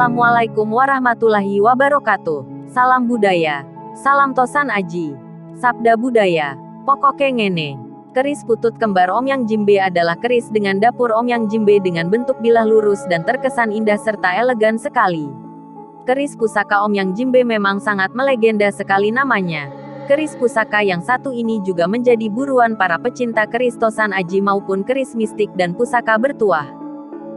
Assalamualaikum warahmatullahi wabarakatuh. Salam budaya. Salam Tosan Aji. Sabda budaya. Pokoke ngene. Keris putut kembar Omyang Jimbe adalah keris dengan dapur Omyang Jimbe dengan bentuk bilah lurus dan terkesan indah serta elegan sekali. Keris pusaka Omyang Jimbe memang sangat melegenda sekali namanya. Keris pusaka yang satu ini juga menjadi buruan para pecinta keris Tosan Aji maupun keris mistik dan pusaka bertuah.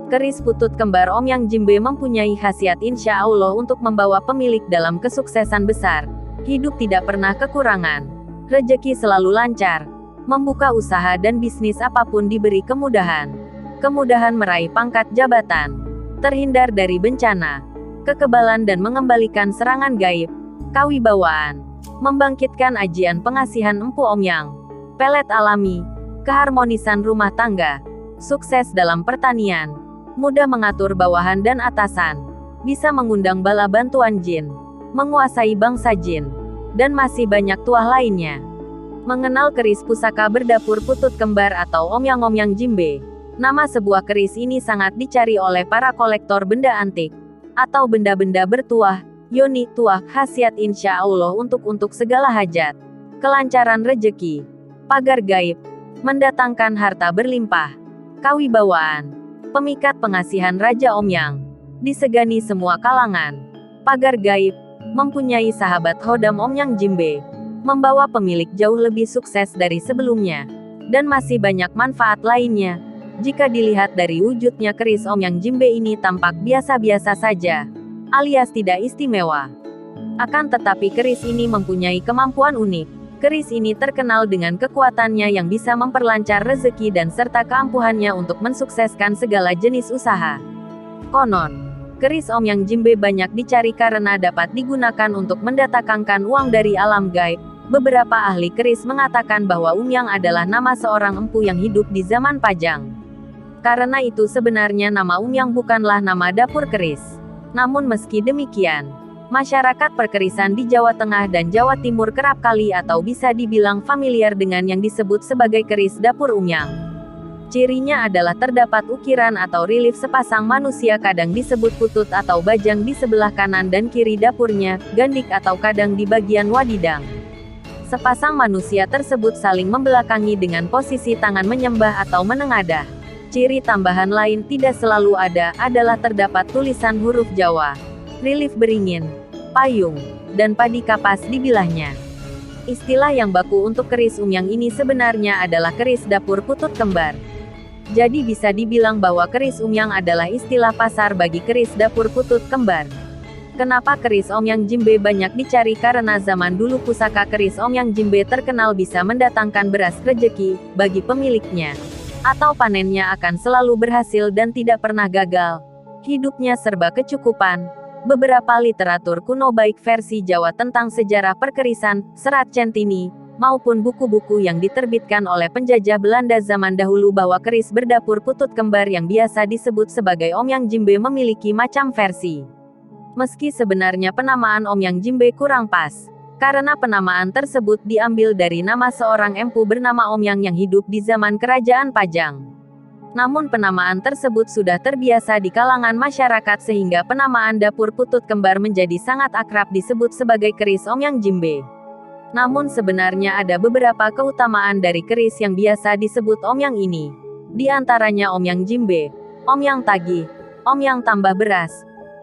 Keris putut kembar Omyang Jimbe mempunyai khasiat insya Allah untuk membawa pemilik dalam kesuksesan besar. Hidup tidak pernah kekurangan. Rezeki selalu lancar. Membuka usaha dan bisnis apapun diberi kemudahan. Kemudahan meraih pangkat jabatan. Terhindar dari bencana. Kekebalan dan mengembalikan serangan gaib. Kawibawaan. Membangkitkan ajian pengasihan Empu Omyang. Pelet alami. Keharmonisan rumah tangga. Sukses dalam pertanian. Mudah mengatur bawahan dan atasan. Bisa mengundang bala bantuan jin. Menguasai bangsa jin. Dan masih banyak tuah lainnya. Mengenal keris pusaka berdapur putut kembar atau Omyang Jimbe. Nama sebuah keris ini sangat dicari oleh para kolektor benda antik. Atau benda-benda bertuah, yoni tuah, khasiat insya Allah untuk segala hajat. Kelancaran rejeki. Pagar gaib. Mendatangkan harta berlimpah. Kawibawaan. Pemikat pengasihan Raja Omyang. Disegani semua kalangan. Pagar gaib. Mempunyai sahabat Hodam Omyang Jimbe. Membawa pemilik jauh lebih sukses dari sebelumnya. Dan masih banyak manfaat lainnya. Jika dilihat dari wujudnya keris Omyang Jimbe ini tampak biasa-biasa saja. Alias tidak istimewa. Akan tetapi keris ini mempunyai kemampuan unik. Keris ini terkenal dengan kekuatannya yang bisa memperlancar rezeki dan serta keampuhannya untuk mensukseskan segala jenis usaha. Konon, keris Omyang Jimbe banyak dicari karena dapat digunakan untuk mendatangkan uang dari alam gaib. Beberapa ahli keris mengatakan bahwa Umyang adalah nama seorang empu yang hidup di zaman Pajang. Karena itu sebenarnya nama Umyang bukanlah nama dapur keris. Namun meski demikian, masyarakat perkerisan di Jawa Tengah dan Jawa Timur kerap kali atau bisa dibilang familiar dengan yang disebut sebagai keris dapur Umyang. Cirinya adalah terdapat ukiran atau relief sepasang manusia kadang disebut putut atau bajang di sebelah kanan dan kiri dapurnya, gandik atau kadang di bagian wadidang. Sepasang manusia tersebut saling membelakangi dengan posisi tangan menyembah atau menengadah. Ciri tambahan lain tidak selalu ada, adalah terdapat tulisan huruf Jawa, relief beringin, payung, dan padi kapas di bilahnya. Istilah yang baku untuk keris Umyang ini sebenarnya adalah keris dapur putut kembar. Jadi bisa dibilang bahwa keris Umyang adalah istilah pasar bagi keris dapur putut kembar. Kenapa keris Omyang Jimbe banyak dicari? Karena zaman dulu pusaka keris Omyang Jimbe terkenal bisa mendatangkan beras rezeki bagi pemiliknya. Atau panennya akan selalu berhasil dan tidak pernah gagal. Hidupnya serba kecukupan. Beberapa literatur kuno baik versi Jawa tentang sejarah perkerisan, serat centini, maupun buku-buku yang diterbitkan oleh penjajah Belanda zaman dahulu bahwa keris berdapur putut kembar yang biasa disebut sebagai Omyang Jimbe memiliki macam versi. Meski sebenarnya penamaan Omyang Jimbe kurang pas. Karena penamaan tersebut diambil dari nama seorang empu bernama Omyang yang hidup di zaman kerajaan Pajang. Namun penamaan tersebut sudah terbiasa di kalangan masyarakat sehingga penamaan dapur putut kembar menjadi sangat akrab disebut sebagai keris Omyang Jimbe. Namun sebenarnya ada beberapa keutamaan dari keris yang biasa disebut Omyang ini. Di antaranya Omyang Jimbe, Omyang Tagih, Omyang Tambah Beras,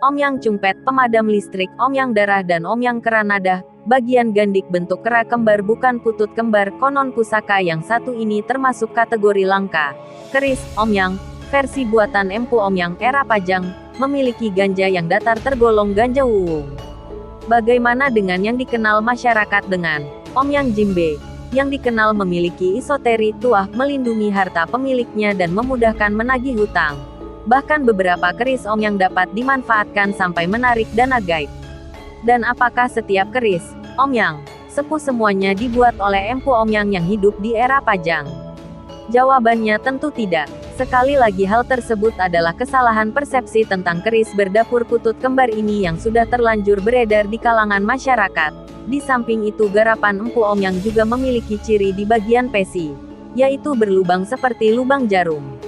Omyang Cungpet pemadam listrik, Omyang Darah dan Omyang Keranadah. Bagian gandik bentuk kera kembar bukan putut kembar. Konon pusaka yang satu ini termasuk kategori langka. Keris Omyang, versi buatan Empu Omyang era Pajang, memiliki ganja yang datar tergolong ganja wuwung. Bagaimana dengan yang dikenal masyarakat dengan Omyang Jimbe, yang dikenal memiliki isoteri tuah, melindungi harta pemiliknya dan memudahkan menagih hutang. Bahkan beberapa keris Omyang dapat dimanfaatkan sampai menarik dana gaib. Dan apakah setiap keris Omyang sepuh semuanya dibuat oleh Empu Omyang yang hidup di era Pajang? Jawabannya tentu tidak. Sekali lagi hal tersebut adalah kesalahan persepsi tentang keris berdapur putut kembar ini yang sudah terlanjur beredar di kalangan masyarakat. Di samping itu garapan Empu Omyang juga memiliki ciri di bagian pesi, yaitu berlubang seperti lubang jarum.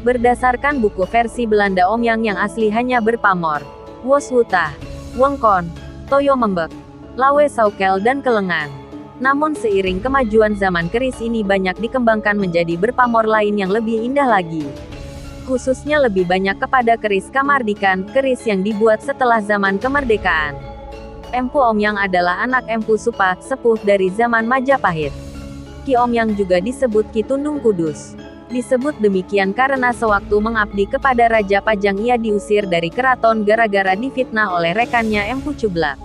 Berdasarkan buku versi Belanda Omyang yang asli hanya berpamor, Wos Wutah, Wengkon, Toyo Membek, Lawe Saukel dan Kelengan. Namun seiring kemajuan zaman keris ini banyak dikembangkan menjadi berpamor lain yang lebih indah lagi. Khususnya lebih banyak kepada keris Kamardikan, keris yang dibuat setelah zaman kemerdekaan. Empu Omyang adalah anak Empu Supa, sepuh dari zaman Majapahit. Ki Omyang juga disebut Ki Tundung Kudus. Disebut demikian karena sewaktu mengabdi kepada Raja Pajang ia diusir dari keraton gara-gara difitnah oleh rekannya Empu Cublak.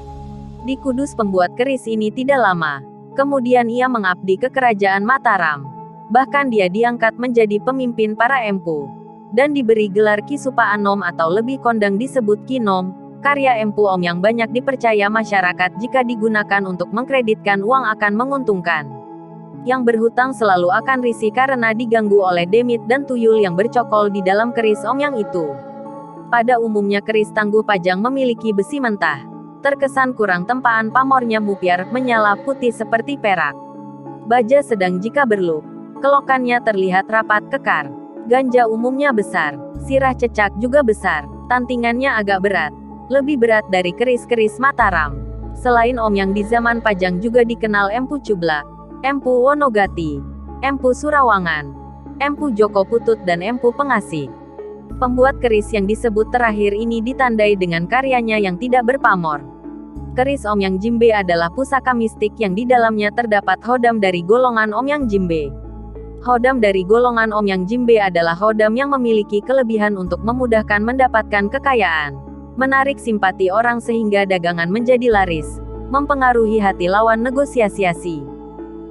Di Kudus pembuat keris ini tidak lama. Kemudian ia mengabdi ke kerajaan Mataram. Bahkan dia diangkat menjadi pemimpin para empu. Dan diberi gelar Ki Supa Anom atau lebih kondang disebut Ki Nom. Karya Empu Omyang banyak dipercaya masyarakat jika digunakan untuk mengkreditkan uang akan menguntungkan. Yang berhutang selalu akan risih karena diganggu oleh demit dan tuyul yang bercokol di dalam keris Omyang itu. Pada umumnya keris Tangguh Pajang memiliki besi mentah. Terkesan kurang tempaan pamornya mupyar, menyala putih seperti perak. Baja sedang jika berluk. Kelokannya terlihat rapat kekar. Ganja umumnya besar. Sirah cecak juga besar. Tantingannya agak berat. Lebih berat dari keris-keris Mataram. Selain Omyang di zaman Pajang juga dikenal Empu Cublak, Empu Wonogati, Empu Surawangan, Empu Joko Putut dan Empu Pengasih. Pembuat keris yang disebut terakhir ini ditandai dengan karyanya yang tidak berpamor. Keris Omyang Jimbe adalah pusaka mistik yang di dalamnya terdapat hodam dari golongan Omyang Jimbe. Hodam dari golongan Omyang Jimbe adalah hodam yang memiliki kelebihan untuk memudahkan mendapatkan kekayaan, menarik simpati orang sehingga dagangan menjadi laris, mempengaruhi hati lawan negosiasi,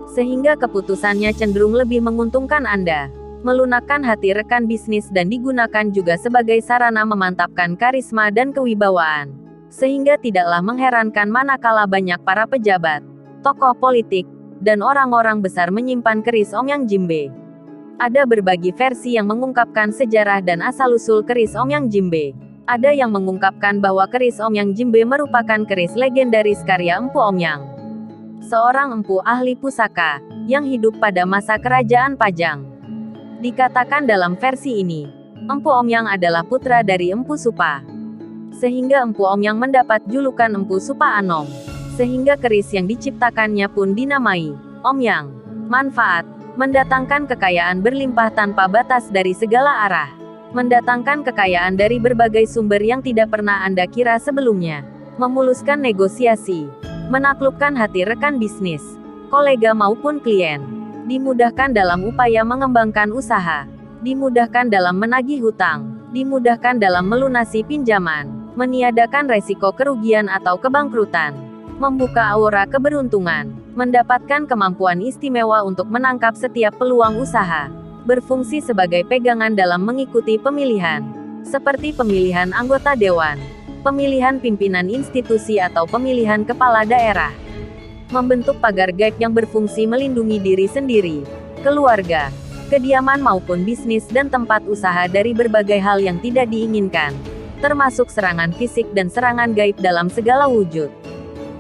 sehingga keputusannya cenderung lebih menguntungkan Anda. Melunakkan hati rekan bisnis dan digunakan juga sebagai sarana memantapkan karisma dan kewibawaan. Sehingga tidaklah mengherankan manakala banyak para pejabat, tokoh politik, dan orang-orang besar menyimpan keris Omyang Jimbe. Ada berbagai versi yang mengungkapkan sejarah dan asal-usul keris Omyang Jimbe. Ada yang mengungkapkan bahwa keris Omyang Jimbe merupakan keris legendaris karya Empu Omyang, seorang empu ahli pusaka, yang hidup pada masa kerajaan Pajang. Dikatakan dalam versi ini, Empu Omyang adalah putra dari Empu Supa. Sehingga Empu Omyang mendapat julukan Empu Supa Anom. Sehingga keris yang diciptakannya pun dinamai Omyang. Manfaat: mendatangkan kekayaan berlimpah tanpa batas dari segala arah. Mendatangkan kekayaan dari berbagai sumber yang tidak pernah Anda kira sebelumnya. Memuluskan negosiasi. Menaklukkan hati rekan bisnis, kolega maupun klien. Dimudahkan dalam upaya mengembangkan usaha, dimudahkan dalam menagih hutang, dimudahkan dalam melunasi pinjaman, meniadakan resiko kerugian atau kebangkrutan, membuka aura keberuntungan, mendapatkan kemampuan istimewa untuk menangkap setiap peluang usaha, berfungsi sebagai pegangan dalam mengikuti pemilihan, seperti pemilihan anggota dewan, pemilihan pimpinan institusi atau pemilihan kepala daerah. Membentuk pagar gaib yang berfungsi melindungi diri sendiri, keluarga, kediaman maupun bisnis dan tempat usaha dari berbagai hal yang tidak diinginkan, termasuk serangan fisik dan serangan gaib dalam segala wujud.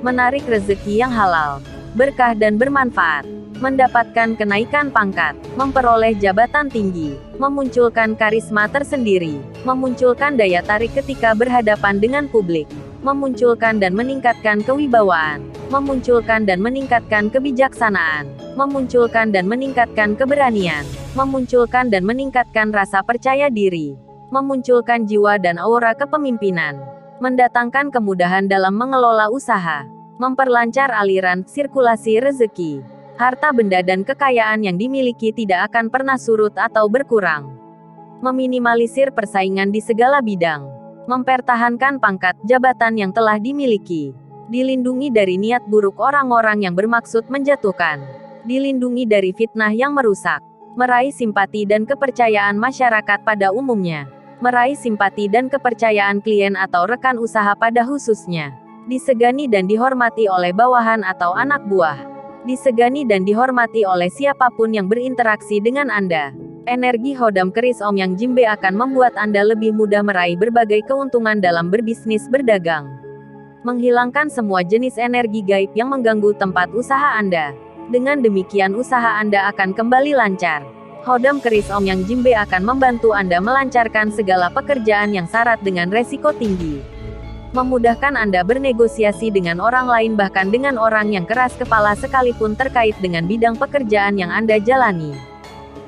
Menarik rezeki yang halal, berkah dan bermanfaat, mendapatkan kenaikan pangkat, memperoleh jabatan tinggi, memunculkan karisma tersendiri, memunculkan daya tarik ketika berhadapan dengan publik, memunculkan dan meningkatkan kewibawaan, memunculkan dan meningkatkan kebijaksanaan, memunculkan dan meningkatkan keberanian, memunculkan dan meningkatkan rasa percaya diri, memunculkan jiwa dan aura kepemimpinan, mendatangkan kemudahan dalam mengelola usaha, memperlancar aliran sirkulasi rezeki, harta benda dan kekayaan yang dimiliki tidak akan pernah surut atau berkurang, meminimalisir persaingan di segala bidang, mempertahankan pangkat jabatan yang telah dimiliki, dilindungi dari niat buruk orang-orang yang bermaksud menjatuhkan, dilindungi dari fitnah yang merusak, meraih simpati dan kepercayaan masyarakat pada umumnya, meraih simpati dan kepercayaan klien atau rekan usaha pada khususnya, disegani dan dihormati oleh bawahan atau anak buah, disegani dan dihormati oleh siapapun yang berinteraksi dengan Anda. Energi hodam keris Omyang Jimbe akan membuat Anda lebih mudah meraih berbagai keuntungan dalam berbisnis berdagang. Menghilangkan semua jenis energi gaib yang mengganggu tempat usaha Anda. Dengan demikian usaha Anda akan kembali lancar. Hodam keris Omyang Jimbe akan membantu Anda melancarkan segala pekerjaan yang syarat dengan resiko tinggi. Memudahkan Anda bernegosiasi dengan orang lain bahkan dengan orang yang keras kepala sekalipun terkait dengan bidang pekerjaan yang Anda jalani.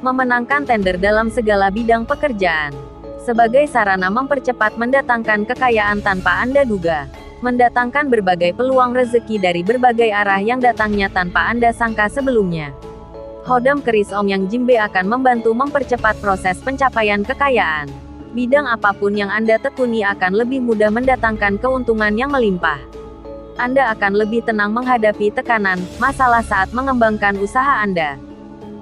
Memenangkan tender dalam segala bidang pekerjaan. Sebagai sarana mempercepat mendatangkan kekayaan tanpa Anda duga. Mendatangkan berbagai peluang rezeki dari berbagai arah yang datangnya tanpa Anda sangka sebelumnya. Hodam keris Om Yang Jimbe akan membantu mempercepat proses pencapaian kekayaan. Bidang apapun yang Anda tekuni akan lebih mudah mendatangkan keuntungan yang melimpah. Anda akan lebih tenang menghadapi tekanan, masalah saat mengembangkan usaha Anda.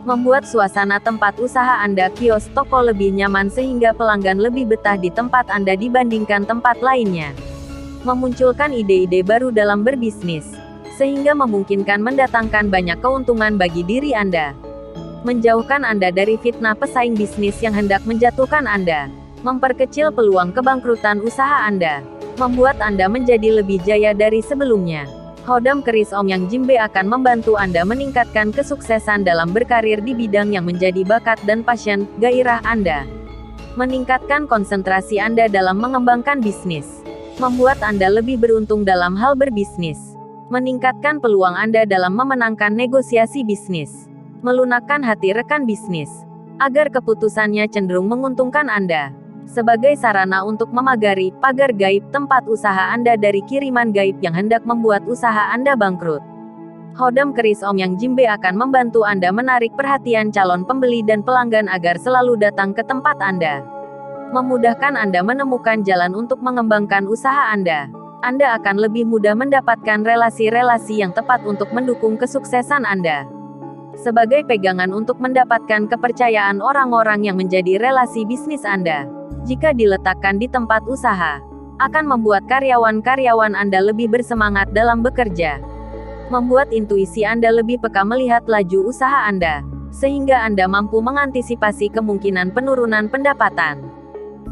Membuat suasana tempat usaha Anda kios toko lebih nyaman sehingga pelanggan lebih betah di tempat Anda dibandingkan tempat lainnya. Memunculkan ide-ide baru dalam berbisnis, sehingga memungkinkan mendatangkan banyak keuntungan bagi diri Anda. Menjauhkan Anda dari fitnah pesaing bisnis yang hendak menjatuhkan Anda. Memperkecil peluang kebangkrutan usaha Anda. Membuat Anda menjadi lebih jaya dari sebelumnya. Hodam keris Om Yang Jimbe akan membantu Anda meningkatkan kesuksesan dalam berkarir di bidang yang menjadi bakat dan passion, gairah Anda. Meningkatkan konsentrasi Anda dalam mengembangkan bisnis. Membuat Anda lebih beruntung dalam hal berbisnis. Meningkatkan peluang Anda dalam memenangkan negosiasi bisnis. Melunakkan hati rekan bisnis. Agar keputusannya cenderung menguntungkan Anda. Sebagai sarana untuk memagari pagar gaib tempat usaha Anda dari kiriman gaib yang hendak membuat usaha Anda bangkrut. Hodam keris Om Yang Jimbe akan membantu Anda menarik perhatian calon pembeli dan pelanggan agar selalu datang ke tempat Anda. Memudahkan Anda menemukan jalan untuk mengembangkan usaha Anda. Anda akan lebih mudah mendapatkan relasi-relasi yang tepat untuk mendukung kesuksesan Anda. Sebagai pegangan untuk mendapatkan kepercayaan orang-orang yang menjadi relasi bisnis Anda. Jika diletakkan di tempat usaha, akan membuat karyawan-karyawan Anda lebih bersemangat dalam bekerja. Membuat intuisi Anda lebih peka melihat laju usaha Anda, sehingga Anda mampu mengantisipasi kemungkinan penurunan pendapatan.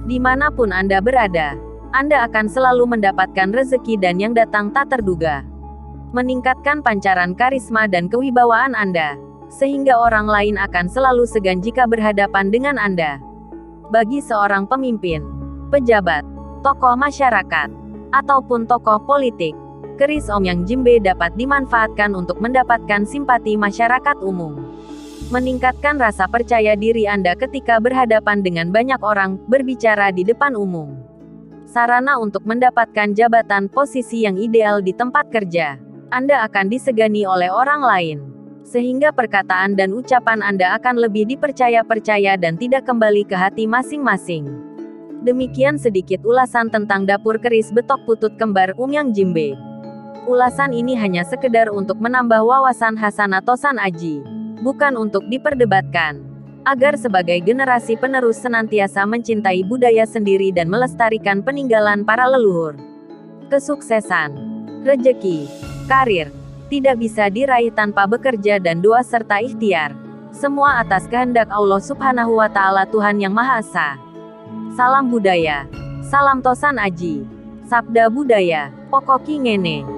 Dimanapun Anda berada, Anda akan selalu mendapatkan rezeki dan yang datang tak terduga. Meningkatkan pancaran karisma dan kewibawaan Anda, sehingga orang lain akan selalu segan jika berhadapan dengan Anda. Bagi seorang pemimpin, pejabat, tokoh masyarakat, ataupun tokoh politik, keris Om Yang Jimbe dapat dimanfaatkan untuk mendapatkan simpati masyarakat umum. Meningkatkan rasa percaya diri Anda ketika berhadapan dengan banyak orang, berbicara di depan umum. Sarana untuk mendapatkan jabatan posisi yang ideal di tempat kerja. Anda akan disegani oleh orang lain. Sehingga perkataan dan ucapan Anda akan lebih dipercaya-percaya dan tidak kembali ke hati masing-masing. Demikian sedikit ulasan tentang dapur keris betok putut kembar Om Yang Jimbe. Ulasan ini hanya sekedar untuk menambah wawasan Hasanah Tosan Aji, bukan untuk diperdebatkan. Agar sebagai generasi penerus senantiasa mencintai budaya sendiri dan melestarikan peninggalan para leluhur. Kesuksesan, rejeki, karir, tidak bisa diraih tanpa bekerja dan doa serta ikhtiar. Semua atas kehendak Allah Subhanahu wa Ta'ala Tuhan Yang Maha Esa. Salam budaya. Salam Tosan Aji. Sabda budaya. Pokoki ngene.